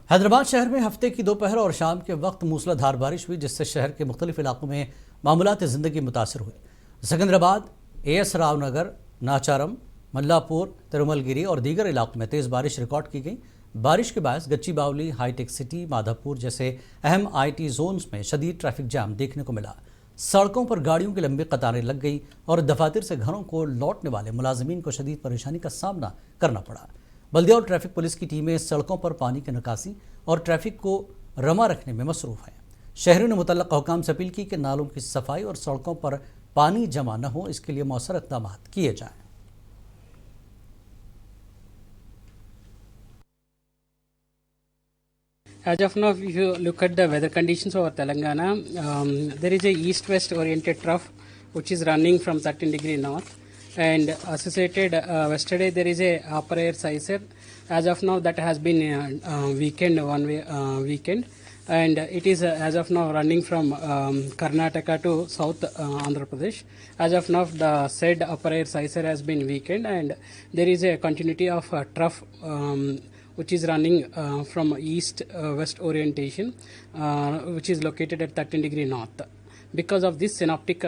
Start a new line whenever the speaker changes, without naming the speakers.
हैदराबाद शहर में हफ्ते की दोपहर और शाम के वक्त मूसलाधार बारिश हुई, जिससे शहर के मुख्तलिफ इलाकों में मामूलात ज़िंदगी मुतासर हुए। सिकंदराबाद, राव नगर, नाचारम, मल्लापुर, तिरुमलगिरी और दीगर इलाकों में तेज़ बारिश रिकॉर्ड की गई। बारिश के बायस गच्चीबावली, हाईटेक सिटी, माधापुर जैसे अहम IT जोन्स में शदीद ट्रैफिक जाम देखने को मिला। सड़कों पर गाड़ियों की लंबी कतारें लग गई और दफातर से घरों को लौटने वाले मुलाजमीन को शदीद परेशानी का सामना करना पड़ा। बल्दिया और ट्रैफिक पुलिस की टीमें सड़कों पर पानी की निकासी और ट्रैफिक को रमा रखने में मसरूफ़ हैं। शहरियों ने मुतल्लका हुकाम से अपील की कि नालों की सफाई और सड़कों पर पानी जमा न हो, इसके लिए मौसर इक़दाम किए जाएँ।
As of now, if you look at the weather conditions over Telangana, there is a east-west oriented trough which is running from 13° north, and associated yesterday there is a upper air sizer. As of now, that has been weakened one way weekend, and it is as of now running from Karnataka to South Andhra Pradesh. As of now, the said upper air sizer has been weakened, and there is a continuity of trough which is running from east-west orientation, which is located at 13° north. Because of this synoptic